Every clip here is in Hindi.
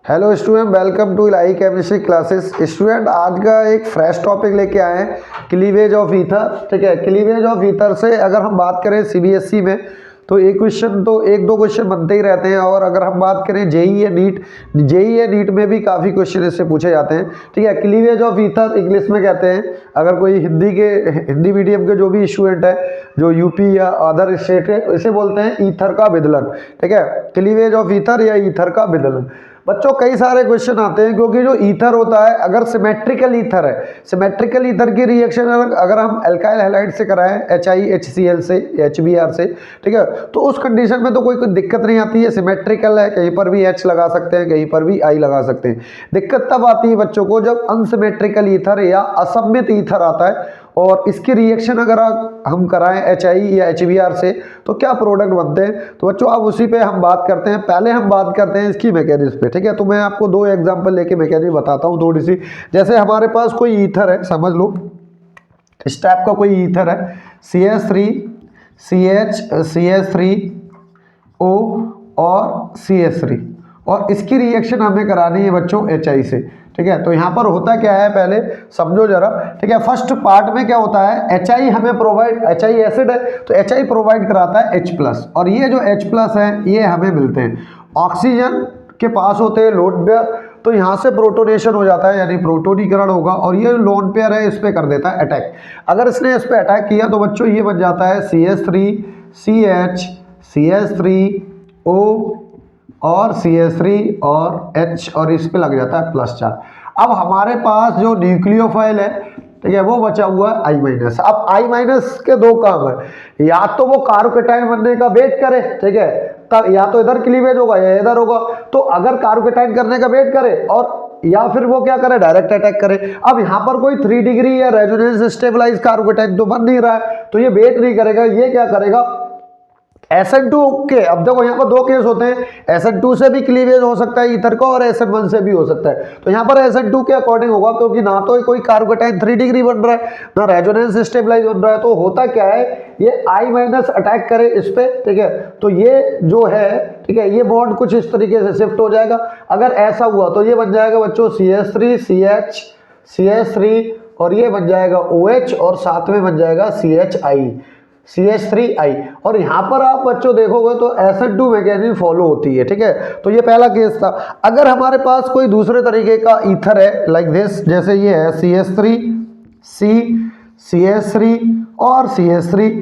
Hello student, welcome to Elahi chemistry classes. Student आज का एक फ्रेश टॉपिक लेके आए हैं, क्लीवेज ऑफ ईथर। ठीक है, क्लीवेज ऑफ ईथर से अगर हम बात करें सीबीएसई में तो एक दो क्वेश्चन बनते ही रहते हैं। और अगर हम बात करें जेईई या नीट में भी काफ़ी क्वेश्चन इससे पूछे जाते हैं। ठीक है, क्लीवेज ऑफ ईथर इंग्लिश में कहते हैं। अगर कोई हिंदी मीडियम के जो भी स्टूडेंट है, जो यूपी या अदर स्टेट है, इसे बोलते हैं ईथर का विदलन। ठीक है, क्लीवेज ऑफ ईथर या ईथर का विदलन। बच्चों कई सारे क्वेश्चन आते हैं क्योंकि जो ईथर होता है, अगर सिमेट्रिकल ईथर है, सिमेट्रिकल ईथर की रिएक्शन अगर हम एल्काइल हैलाइड से कराएं, HiHCl से, HBr से, ठीक है, तो उस कंडीशन में तो कोई दिक्कत नहीं आती है। सिमेट्रिकल है, कहीं पर भी H लगा सकते हैं, कहीं पर भी I लगा सकते हैं। दिक्कत तब आती है बच्चों को जब अनसिमेट्रिकल ईथर या असममित ईथर आता है और इसकी रिएक्शन अगर हम कराएं HI या HBr से तो क्या प्रोडक्ट बनते हैं। तो बच्चों अब उसी पे हम बात करते हैं। पहले हम बात करते हैं इसकी मैकेनिज्म पे। ठीक है, तो मैं आपको दो एग्जांपल लेके मैकेनिज्म बताता हूँ थोड़ी सी। जैसे हमारे पास कोई ईथर है, समझ लो इस टाइप का कोई ईथर है, CH3O और CH3, और इसकी रिएक्शन हमें करानी है बच्चों HI से। ठीक है, तो यहाँ पर होता क्या है पहले समझो जरा। ठीक है, फर्स्ट पार्ट में क्या होता है, HI हमें प्रोवाइड, HI एसिड है तो HI प्रोवाइड कराता है H+, और ये जो H+ है ये हमें मिलते हैं। ऑक्सीजन के पास होते हैं लोन पेयर, तो यहाँ से प्रोटोनेशन हो जाता है, यानी प्रोटोनीकरण होगा, और ये लोन पेयर है इस पे कर देता है अटैक। अगर इसने इस पे अटैक किया तो बच्चों ये बन जाता है CH3CH, CH3O और CH3 और H, और इस पे लग जाता है +4। अब हमारे पास जो न्यूक्लियोफाइल है, ठीक है, वो बचा हुआ है I-। अब I- के दो काम है, या तो वो कार्बोकेटाइन बनने का वेट करे, ठीक है, तब या तो इधर क्लीवेज होगा या इधर होगा। तो अगर कार्बोकेटाइन करने का वेट करे और या फिर वो क्या करे, डायरेक्ट अटैक करे। अब यहाँ पर कोई 3 डिग्री या रेजोनेंस स्टेबलाइज कार्बोकेटाइन तो बन नहीं रहा है, तो ये वेट नहीं करेगा। ये क्या करेगा, SN2 के, अब देखो यहाँ पर दो केस होते हैं, SN2 से भी क्लीवेज हो सकता है ईथर का और SN1 से भी हो सकता है। तो यहाँ पर SN2 के अकॉर्डिंग होगा, क्योंकि ना तो कोई कार्बोकेटाइन 3 डिग्री बन रहा है, ना रेजोनेंस स्टेबलाइज बन रहा है। तो होता क्या है, ये I- अटैक करे इस पे, ठीक है, तो ये जो है, ठीक है, ये बॉन्ड कुछ इस तरीके से शिफ्ट हो जाएगा। अगर ऐसा हुआ तो ये बन जाएगा बच्चों CH3CH, CH3, और ये बन जाएगा OH, और साथ में बन जाएगा CH3I। और यहाँ पर आप बच्चों देखोगे तो SN2 मैकेनिज्म फॉलो होती है। ठीक है, तो ये पहला केस था। अगर हमारे पास कोई दूसरे तरीके का ईथर है लाइक दिस, जैसे ये है CH3C, CH3 और CH3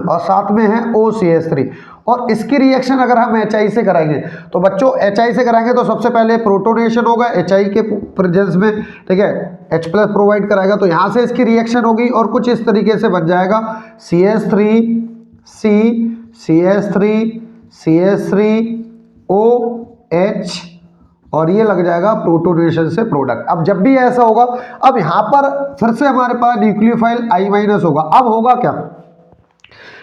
और साथ में है OCH3, और इसकी रिएक्शन अगर हम HI से कराएंगे तो बच्चों HI से कराएंगे तो सबसे पहले प्रोटोनेशन होगा HI के प्रेजेंस में। ठीक है, H+ प्रोवाइड कराएगा, तो यहाँ से इसकी रिएक्शन होगी और कुछ इस तरीके से बन जाएगा CH3C, CH3, CH3OH, और ये लग जाएगा प्रोटोनेशन से प्रोडक्ट। अब जब भी ऐसा होगा, अब यहाँ पर फिर से हमारे पास न्यूक्लियोफाइल I- होगा। अब होगा क्या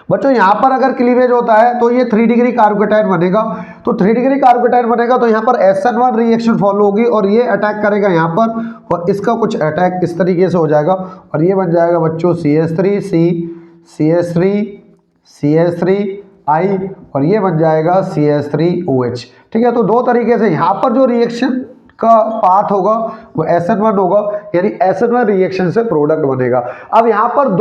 बच्चों, यहाँ पर अगर क्लीवेज होता है तो ये 3 डिग्री कार्बोकेटाइन बनेगा, तो 3 डिग्री कार्बोकेटाइन बनेगा तो यहाँ पर SN1 रिएक्शन फॉलो होगी और ये अटैक करेगा यहाँ पर, और इसका कुछ अटैक इस तरीके से हो जाएगा, और ये बन जाएगा बच्चों CH3C, CH3, CH3I, और ये बन जाएगा CH3OH। ठीक है, तो दो तरीके से यहाँ पर जो रिएक्शन का पाथ होगा वो SN1 होगा, यानी SN1 रिएक्शन से प्रोडक्ट बनेगा। अब यहाँ पर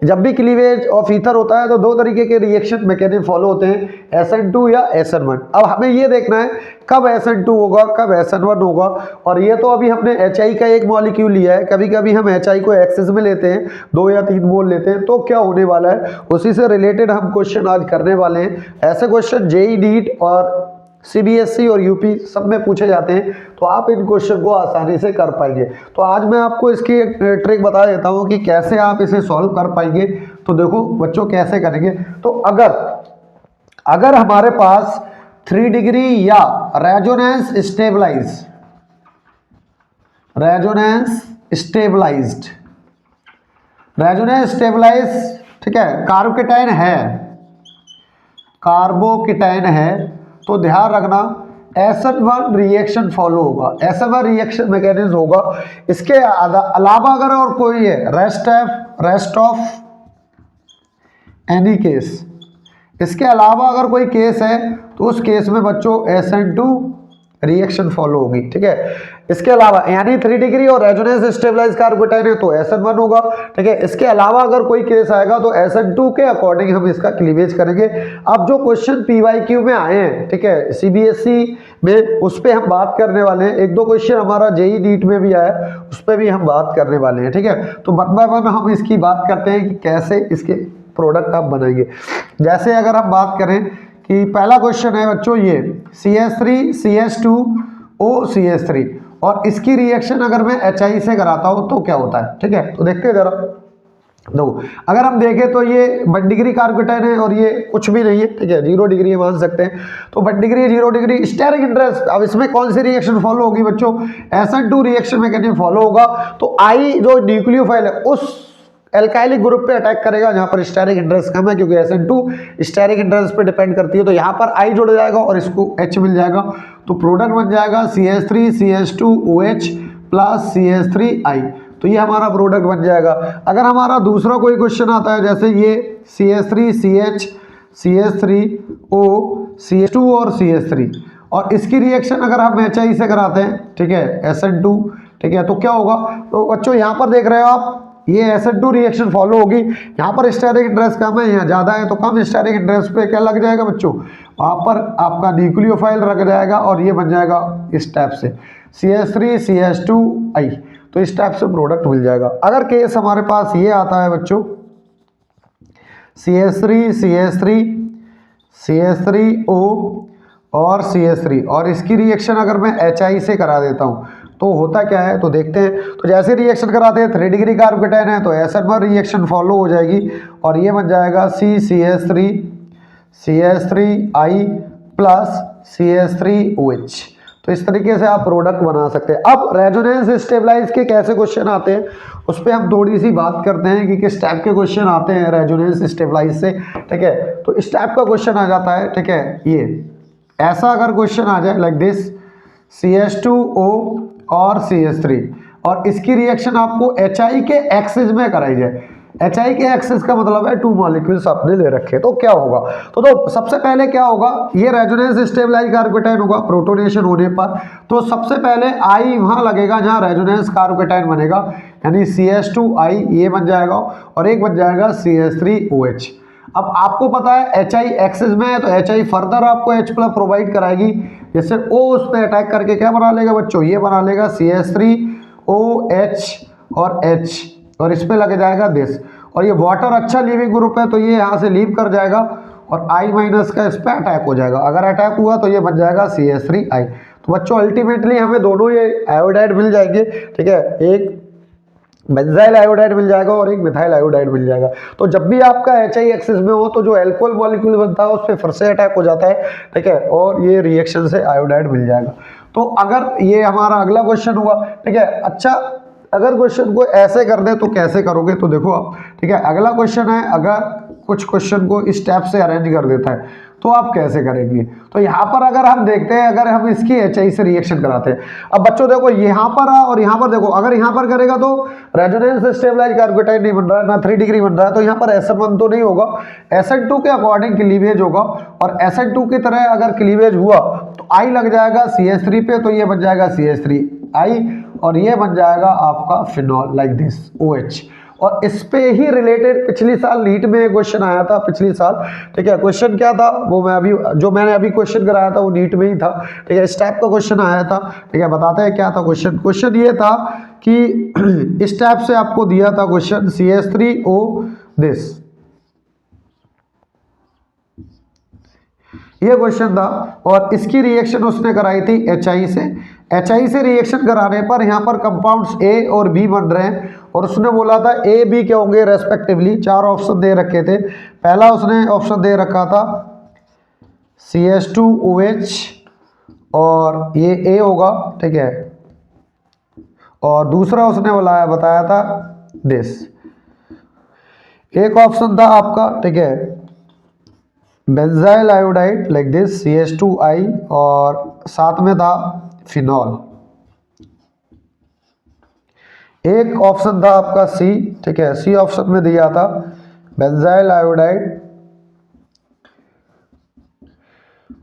जब भी क्लीवेज ऑफ ईथर होता है तो दो तरीके के रिएक्शन मैकेनिज्म फॉलो होते हैं, SN2 या SN1। अब हमें ये देखना है कब SN2 होगा, कब SN1 होगा। और ये तो अभी हमने HI का एक मॉलिक्यूल लिया है, कभी कभी हम HI को एक्सेस में लेते हैं, 2 या 3 मोल लेते हैं, तो क्या होने वाला है उसी से रिलेटेड हम क्वेश्चन आज करने वाले हैं। ऐसे क्वेश्चन जेईई, नीट और CBSE और यूपी सब में पूछे जाते हैं, तो आप इन क्वेश्चन को आसानी से कर पाएंगे। तो आज मैं आपको इसकी एक ट्रिक बता देता हूँ कि कैसे आप इसे सॉल्व कर पाएंगे। तो देखो बच्चों कैसे करेंगे, तो अगर हमारे पास 3 डिग्री या रेजोनेंस स्टेबलाइज्ड, ठीक है, कार्बोकेटाइन है, तो ध्यान रखना SN1 रिएक्शन फॉलो होगा, SN1 रिएक्शन मैकेनिज्म होगा। इसके अलावा अगर और कोई है, रेस्ट ऑफ एनी केस, इसके अलावा अगर कोई केस है तो उस केस में बच्चों SN2 रिएक्शन फॉलो होगी, ठीक है। इसके अलावा यानी 3 डिग्री और रेजोनेंस स्टेबलाइज कार्बोकेटाइन है तो SN1 होगा, ठीक है। इसके अलावा अगर कोई केस आएगा तो SN2 के अकॉर्डिंग हम इसका क्लीवेज करेंगे। अब जो क्वेश्चन PYQ में आए हैं, ठीक है, CBSE में, उस पर हम बात करने वाले हैं। एक दो क्वेश्चन हमारा JEE नीट में भी आया, उस पर भी हम बात करने वाले हैं, ठीक है। तो वन बाय वन हम इसकी बात करते हैं कि कैसे इसके प्रोडक्ट आप बनाएंगे। जैसे अगर हम बात करें कि पहला क्वेश्चन है बच्चों ये CH3 CH2O CH3 और इसकी रिएक्शन अगर मैं HI से कराता हूं तो क्या होता है, ठीक है। तो देखते हैं जरा। देखो अगर हम देखें तो ये 1 डिग्री कार्बोकेटाइन है और ये कुछ भी नहीं है, ठीक है, 0 डिग्री मान सकते हैं। तो 1 डिग्री 0 डिग्री स्टेरिक इंटरेस्ट। अब इसमें कौन सी रिएक्शन फॉलो होगी बच्चों, SN2 रिएक्शन मैकेनिज्म फॉलो होगा। तो I जो न्यूक्लियोफाइल है उस एल्काइलिक ग्रुप पे अटैक करेगा जहां पर स्टेरिक इंटरेस्ट कम है, क्योंकि SN2 स्टेरिक इंटरेस्ट पे डिपेंड करती है। तो यहाँ पर I जुड़ जाएगा और इसको H मिल जाएगा, तो प्रोडक्ट बन जाएगा CH3 CH2OH प्लस CH3I। तो ये हमारा प्रोडक्ट बन जाएगा। अगर हमारा दूसरा कोई क्वेश्चन आता है जैसे ये CH3 CH CH3O CH2 और CH3 और इसकी रिएक्शन अगर हम HI से कराते हैं, ठीक है, SN2, ठीक है, तो क्या होगा। तो बच्चों यहाँ पर देख रहे हो आप, ये SN2 रिएक्शन फॉलो होगी। यहाँ पर स्टेरिक इंटरेस्ट कम है, यहाँ ज़्यादा है, तो कम स्टेरिक इंटरेस्ट पे क्या लग जाएगा बच्चों, वहाँ पर आपका न्यूक्लियोफाइल रख जाएगा और ये बन जाएगा इस टाइप से CH3 CH2I। तो इस टाइप से प्रोडक्ट मिल जाएगा। अगर केस हमारे पास ये आता है बच्चों CH3 CH3 CH3O और CH3 और इसकी रिएक्शन अगर मैं HI से करा देता हूँ तो होता क्या है, तो देखते हैं। तो जैसे रिएक्शन कराते हैं 3 डिग्री कार्बोकेटाइन है तो SN1 रिएक्शन फॉलो हो जाएगी और ये बन जाएगा CH3 CH3I प्लस CH3OH। तो इस तरीके से आप प्रोडक्ट बना सकते हैं। अब रेजोनेंस स्टेबलाइज के कैसे क्वेश्चन आते हैं उस पर हम थोड़ी सी बात करते हैं कि किस टाइप के क्वेश्चन आते हैं रेजोनेंस स्टेबलाइज से, ठीक है। तो इस टाइप का क्वेश्चन आ जाता है, ठीक है, ये ऐसा अगर क्वेश्चन आ जाए लाइक दिस CH2O और CH3 और इसकी रिएक्शन आपको HI के एक्सिस में कराई जाए। HI के एक्सिस का मतलब है 2 मॉलिक्यूल्स आपने ले रखे, तो क्या होगा। तो सबसे पहले क्या होगा, ये रेजोनेंस स्टेबलाइज कार्बोकेटाइन होगा प्रोटोनेशन होने पर। तो सबसे पहले I वहां लगेगा जहां रेजोनेंस कार्बोकेटाइन बनेगा, यानी CH2I ये बन जाएगा और एक बन जाएगा CH3OH। अब आपको पता है HI एक्सिस में है तो HI फर्दर आपको H प्लस प्रोवाइड कराएगी, जिससे O उस पर अटैक करके क्या बना लेगा बच्चों, ये बना लेगा CH3OH और H और इस पे लग जाएगा दिस। और ये वाटर अच्छा लीविंग ग्रुप है तो ये यहाँ से लीव कर जाएगा और I माइनस का इस पर अटैक हो जाएगा। अगर अटैक हुआ तो ये बन जाएगा CH3I। तो बच्चों अल्टीमेटली हमें दोनों ये आयोडाइड मिल जाएंगे, ठीक है, एक बेंजाइल आयोडाइड मिल जाएगा और एक मिथाइल आयोडाइड मिल जाएगा। तो जब भी आपका HI एक्सिस में हो तो जो अल्कोहल मॉलिक्यूल बनता है उस पर फिर से अटैक हो जाता है, ठीक है, और ये रिएक्शन से आयोडाइड मिल जाएगा। तो अगर ये हमारा अगला क्वेश्चन हुआ, ठीक है। अच्छा अगर क्वेश्चन को ऐसे कर दे तो कैसे करोगे, तो देखो आप, ठीक है, अगला क्वेश्चन है अगर कुछ क्वेश्चन को इस टाइप से अरेंज कर देता है तो आप कैसे करेंगे। तो यहाँ पर अगर हम देखते हैं, अगर हम इसकी HI से रिएक्शन कराते हैं, अब बच्चों देखो यहाँ पर और यहाँ पर देखो, अगर यहाँ पर करेगा तो रेजोनेंस स्टेबलाइज कार्बोकेटाइन नहीं बन रहा है, ना 3 डिग्री बन रहा है, तो यहाँ पर SN1 तो नहीं होगा, SN2 के अकॉर्डिंग क्लीवेज होगा और SN2 की तरह अगर क्लीवेज हुआ तो I लग जाएगा CH3 पे, तो ये बन जाएगा CH3I और ये बन जाएगा आपका फिनॉल लाइक दिस OH। और इस पे ही रिलेटेड पिछली साल नीट में एक क्वेश्चन आया था, पिछली साल, ठीक है। क्वेश्चन क्या था वो मैंने अभी क्वेश्चन कराया था वो नीट में ही था, ठीक है, इस टाइप का क्वेश्चन आया था, ठीक है। बताते हैं क्या था क्वेश्चन। क्वेश्चन ये था कि इस टाइप से आपको दिया था क्वेश्चन CH3O दिस, ये क्वेश्चन था और इसकी रिएक्शन उसने कराई थी HI से। HI से रिएक्शन कराने पर यहाँ पर कंपाउंड्स A और B बन रहे हैं और उसने बोला था A B क्या होंगे रेस्पेक्टिवली। 4 ऑप्शन दे रखे थे। पहला उसने ऑप्शन दे रखा था CH2OH और ये A होगा, ठीक है, और दूसरा उसने बताया था दिस। एक ऑप्शन था आपका, ठीक है, benzyl iodide like this CH2I और साथ में था फिनॉल। एक ऑप्शन था आपका C, ठीक है, C ऑप्शन में दिया था बेंजाइल आयोडाइड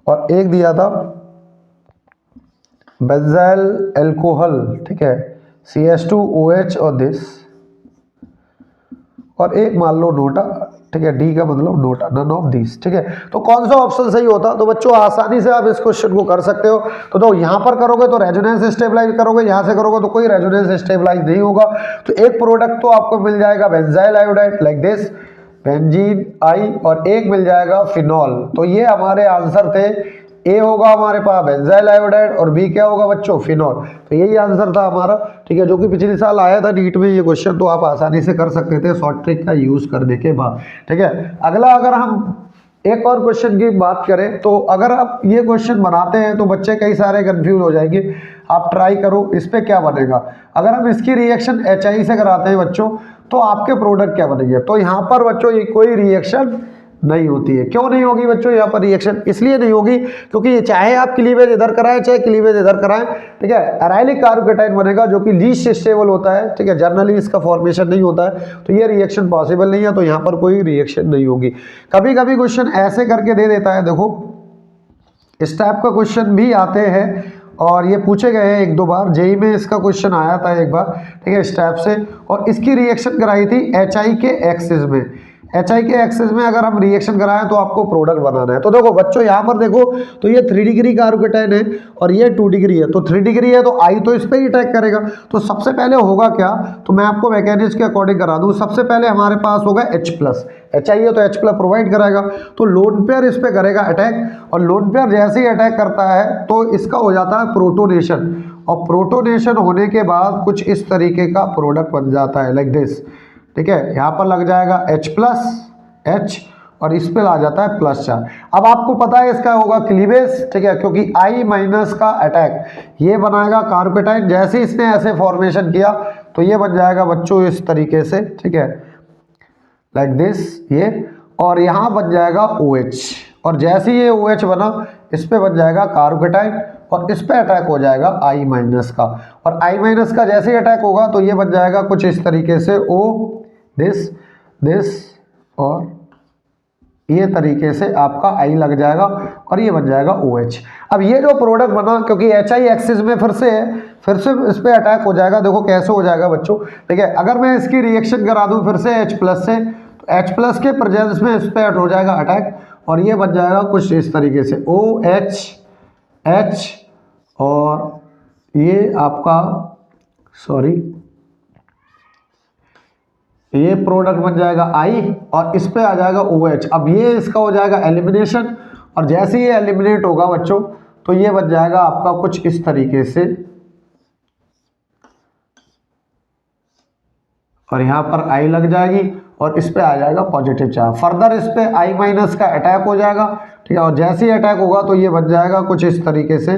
और एक दिया था बेंजाइल एल्कोहल, ठीक है, CH2OH और दिस, और एक मान लो नोटा, ठीक है, डी का मतलब नोटा, नन ऑफ दिस, ठीक है। तो कौन सा ऑप्शन सही होता? तो बच्चों आसानी से आप इस क्वेश्चन को कर सकते हो। तो यहाँ पर करोगे तो रेजोनेंस स्टेबलाइज करोगे, यहाँ से करोगे तो कोई रेजोनेंस स्टेबलाइज नहीं होगा। तो एक प्रोडक्ट तो आपको मिल जाएगा benzyl iodide like this, benzene I, और एक मिल जाएगा फिनॉल। तो ये हमारे आंसर थे। ए होगा हमारे पास बेंजाइल आयोडाइड और बी क्या होगा बच्चों? फिनॉल। तो यही आंसर था हमारा, ठीक है, जो कि पिछले साल आया था नीट में ये क्वेश्चन, तो आप आसानी से कर सकते थे शॉर्ट ट्रिक का यूज करने के बाद, ठीक है। अगला अगर हम एक और क्वेश्चन की बात करें तो अगर आप ये क्वेश्चन बनाते हैं तो बच्चे कई सारे कंफ्यूज हो जाएंगे। आप ट्राई करो, इस पे क्या बनेगा। अगर हम इसकी रिएक्शन HI से कराते हैं बच्चों तो आपके प्रोडक्ट क्या बनेंगे? तो यहाँ पर बच्चों ये कोई रिएक्शन नहीं होती है। क्यों नहीं होगी बच्चों यहाँ पर रिएक्शन? इसलिए नहीं होगी क्योंकि चाहे आप क्लीवेज इधर कराएं चाहे क्लीवेज इधर कराएं, ठीक है, एराइलिक कार्बोकेटाइन बनेगा जो कि लीस्ट स्टेबल होता है, ठीक है, जनरली इसका फॉर्मेशन नहीं होता है, तो ये रिएक्शन पॉसिबल नहीं है। तो यहाँ पर कोई रिएक्शन नहीं होगी। कभी कभी क्वेश्चन ऐसे करके दे देता है, देखो इस टाइप का क्वेश्चन भी आते हैं और ये पूछे गए हैं एक दो बार, जेई में इसका क्वेश्चन आया था एक बार, ठीक है, इस टाइप से, और इसकी रिएक्शन कराई थी HI के एक्सिस में। HI के एक्सिस में अगर हम रिएक्शन कराएं तो आपको प्रोडक्ट बनाना है। तो देखो बच्चों यहाँ पर देखो तो ये 3 डिग्री कार्बोकेटाइन है और ये 2 डिग्री है, तो 3 डिग्री है तो I तो इस पर ही अटैक करेगा। तो सबसे पहले होगा क्या, तो मैं आपको मैकेनिज्म के अकॉर्डिंग करा दूं। सबसे पहले हमारे पास होगा H+, HI है तो H+ प्रोवाइड कराएगा, तो लोन पेयर इस पर करेगा अटैक, और लोन पेयर जैसे ही अटैक करता है तो इसका हो जाता है प्रोटोनेशन, और प्रोटोनेशन होने के बाद कुछ इस तरीके का प्रोडक्ट बन जाता है लाइक दिस, ठीक है। यहाँ पर लग जाएगा H+H और इस पे आ जाता है +4। अब आपको पता है इसका होगा क्लीवेज, ठीक है, क्योंकि I- का अटैक ये बनाएगा कार्बोकेटाइन। जैसे इसने ऐसे फॉर्मेशन किया तो ये बन जाएगा बच्चों इस तरीके से, ठीक है, लाइक दिस ये, और यहाँ बन जाएगा OH, और जैसे ये OH बना इस पे बन जाएगा कार्बोकेटाइन और इस पे अटैक हो जाएगा I- का, और I- का जैसे ही अटैक होगा तो ये बन जाएगा कुछ इस तरीके से O, दिस और ये तरीके से आपका I लग जाएगा और ये बन जाएगा OH। अब ये जो प्रोडक्ट बना क्योंकि HI एक्सिस में फिर से इस पे अटैक हो जाएगा। देखो कैसे हो जाएगा बच्चों, ठीक है, अगर मैं इसकी रिएक्शन करा दूं फिर से H+ से, तो H+ के प्रेजेंस में इस पे हो जाएगा अटैक और ये बन जाएगा कुछ इस तरीके से OH, H, और ये आपका ये प्रोडक्ट बन जाएगा I और इस पे आ जाएगा OH। अब ये इसका हो जाएगा एलिमिनेशन, और जैसे ये एलिमिनेट होगा बच्चों तो ये बन जाएगा आपका कुछ इस तरीके से, और यहाँ पर I लग जाएगी और इस पे आ जाएगा पॉजिटिव चार्ज। फर्दर इस पे I- का अटैक हो जाएगा, ठीक है, और जैसे ही अटैक होगा तो ये बन जाएगा कुछ इस तरीके से,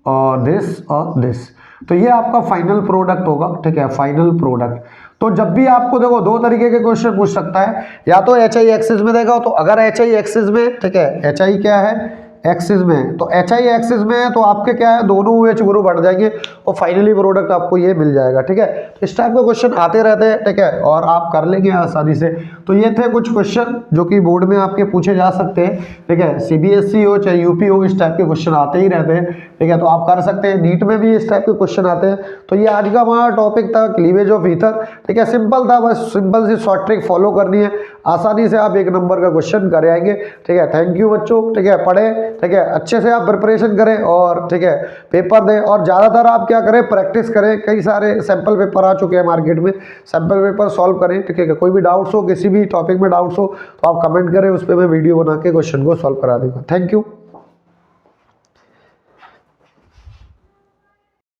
और दिस। तो ये आपका फाइनल प्रोडक्ट होगा, ठीक है, फाइनल प्रोडक्ट। तो जब भी आपको देखो दो तरीके के क्वेश्चन पूछ सकता है, या तो HI एक्सिस में देगा, तो अगर HI एक्सिस में, ठीक है, HI क्या है एक्सिस में, तो HI एक्सिस में है तो आपके क्या है दोनों OH ग्रुप बढ़ जाएंगे और फाइनली प्रोडक्ट आपको ये मिल जाएगा, ठीक है। तो इस टाइप के क्वेश्चन आते रहते हैं, ठीक है, और आप कर लेंगे आसानी से। तो ये थे कुछ क्वेश्चन जो कि बोर्ड में आपके पूछे जा सकते हैं, ठीक है, CBSE हो चाहे UP हो, इस टाइप के क्वेश्चन आते ही रहते हैं, ठीक है, तो आप कर सकते हैं। नीट में भी इस टाइप के क्वेश्चन आते हैं। तो ये आज का हमारा टॉपिक था क्लीवेज ऑफ ईथर, ठीक है, सिंपल था, बस सिंपल सी शॉर्ट ट्रिक फॉलो करनी है, आसानी से आप 1 नंबर का क्वेश्चन कर आएंगे, ठीक है। थैंक यू बच्चों, ठीक है, पढ़े, ठीक है, अच्छे से आप प्रिपरेशन करें और ठीक है पेपर दें, और ज़्यादातर आप क्या करें प्रैक्टिस करें। कई सारे सैम्पल पेपर आ चुके हैं मार्केट में, सैम्पल पेपर सॉल्व करें, ठीक है। कोई भी डाउट्स हो, किसी भी टॉपिक में डाउट्स हो तो आप कमेंट करें, उस पर मैं वीडियो बना के क्वेश्चन को सॉल्व करा दूंगा। Thank you.